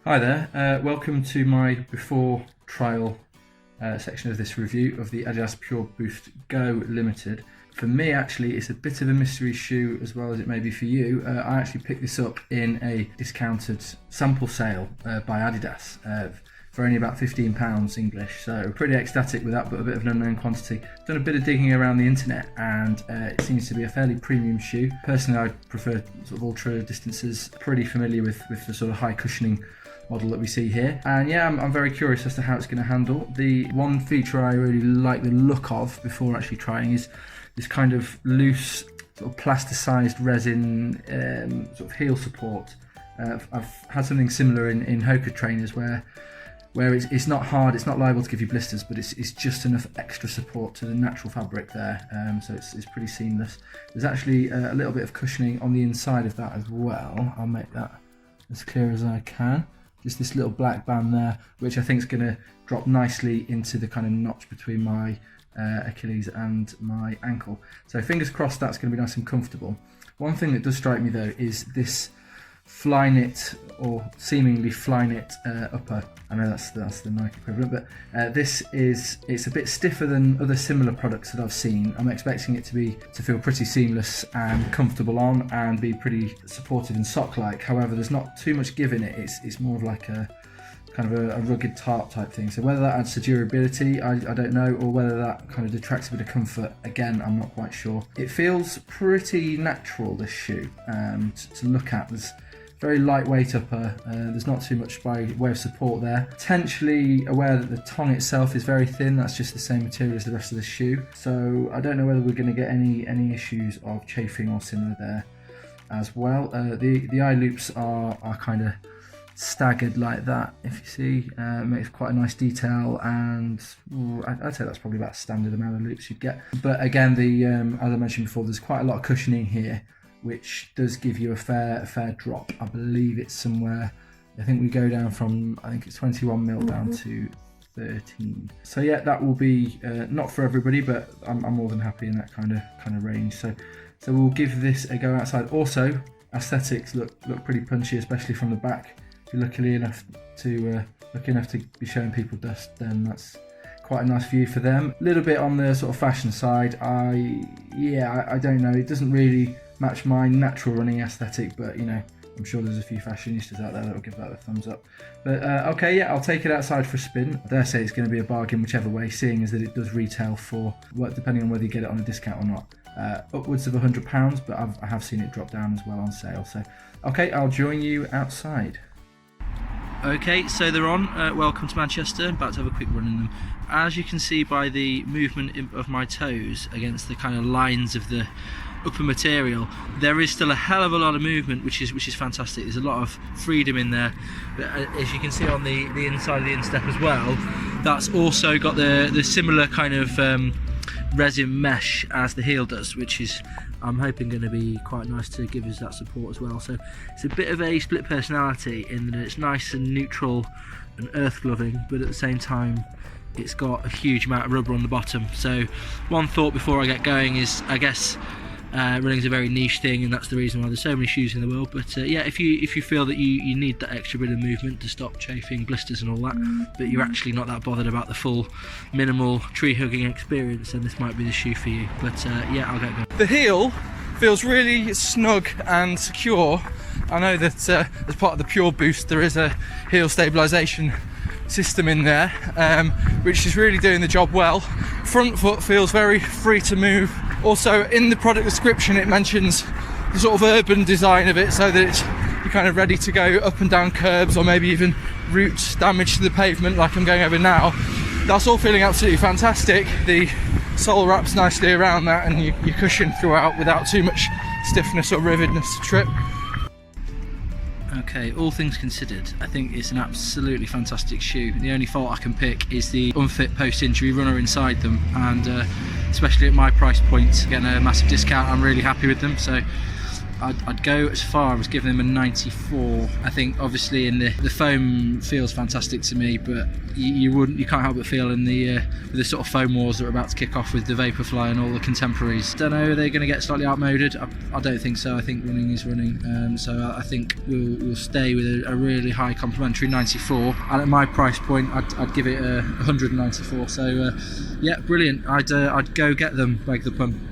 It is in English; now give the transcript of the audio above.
Hi there, welcome to my before trial section of this review of the Adidas Pure Boost Go Limited. For me actually it's a bit of a mystery shoe as well as it may be for you. I actually picked this up in a discounted sample sale by Adidas for only about £15 English, so pretty ecstatic with that, but a bit of an unknown quantity. Done a bit of digging around the internet and it seems to be a fairly premium shoe. Personally I prefer sort of ultra distances, pretty familiar with the sort of high cushioning model that we see here, and yeah, I'm very curious as to how it's going to handle. The one feature I really like the look of before actually trying is this kind of loose sort of plasticized resin sort of heel support. I've had something similar in Hoka trainers where it's not hard, it's not liable to give you blisters, but it's just enough extra support to the natural fabric there, so it's pretty seamless. There's actually a little bit of cushioning on the inside of that as well. I'll make that as clear as I can. Just this little black band there, which I think is going to drop nicely into the kind of notch between my Achilles and my ankle. So fingers crossed that's going to be nice and comfortable. One thing that does strike me though is this fly knit, or seemingly fly knit upper. I know that's the Nike equivalent, but it's a bit stiffer than other similar products that I've seen. I'm expecting it to feel pretty seamless and comfortable on and be pretty supportive and sock-like. However, there's not too much give in it. It's more of like a kind of a rugged tarp type thing. So whether that adds to durability, I don't know, or whether that kind of detracts a bit of comfort, again, I'm not quite sure. It feels pretty natural, this shoe, to look at. There's very lightweight upper, there's not too much by way of support there. Potentially aware that the tongue itself is very thin, that's just the same material as the rest of the shoe. So I don't know whether we're going to get any issues of chafing or similar there as well. The eye loops are kind of staggered like that, if you see. Makes quite a nice detail, and I'd say that's probably about a standard amount of loops you'd get. But again, as I mentioned before, there's quite a lot of cushioning here, which does give you a fair drop. I believe it's somewhere, I think we go down from, I think it's 21mm down to 13. So yeah, that will be not for everybody, but I'm more than happy in that kind of range. So we'll give this a go outside. Also, aesthetics look pretty punchy, especially from the back. If you're lucky enough to be showing people dust, then that's quite a nice view for them. A little bit on the sort of fashion side, I don't know, it doesn't really match my natural running aesthetic, but you know, I'm sure there's a few fashionistas out there that will give that a thumbs up. But okay, yeah, I'll take it outside for a spin. I dare say it's going to be a bargain whichever way, seeing as that it does retail for, depending on whether you get it on a discount or not, upwards of £100, but I have seen it drop down as well on sale. So okay, I'll join you outside. Okay, so they're on. Welcome to Manchester. About to have a quick run in them. As you can see by the movement of my toes against the kind of lines of the upper material, there is still a hell of a lot of movement, which is fantastic. There's a lot of freedom in there, but as you can see on the inside of the instep as well, that's also got the similar kind of resin mesh as the heel does, which is, I'm hoping, going to be quite nice to give us that support as well. So it's a bit of a split personality in that it's nice and neutral and earth loving, but at the same time it's got a huge amount of rubber on the bottom. So one thought before I get going is, I guess running's a very niche thing, and that's the reason why there's so many shoes in the world. But yeah, if you feel that you need that extra bit of movement to stop chafing, blisters and all that, but you're actually not that bothered about the full minimal tree hugging experience, then this might be the shoe for you. But yeah, I'll get going. The heel feels really snug and secure. I know that as part of the Pure Boost there is a heel stabilisation system in there, which is really doing the job well. Front foot feels very free to move. Also, in the product description it mentions the sort of urban design of it, so that you're kind of ready to go up and down curbs, or maybe even route damage to the pavement like I'm going over now. That's all feeling absolutely fantastic. The sole wraps nicely around that, and you cushion throughout without too much stiffness or rivetedness to trip. Okay, all things considered, I think it's an absolutely fantastic shoe. The only fault I can pick is the unfit post-injury runner inside them, and especially at my price point, getting a massive discount, I'm really happy with them. So I'd go as far as giving them a 94. I think obviously in the foam feels fantastic to me, but you can't help but feel in the sort of foam wars that are about to kick off with the Vaporfly and all the contemporaries. Don't know, are they going to get slightly outmoded? I don't think so. I think running is running, so I think we'll stay with a really high complimentary 94, and at my price point I'd give it a 194. So yeah, brilliant. I'd go get them, beg the pun.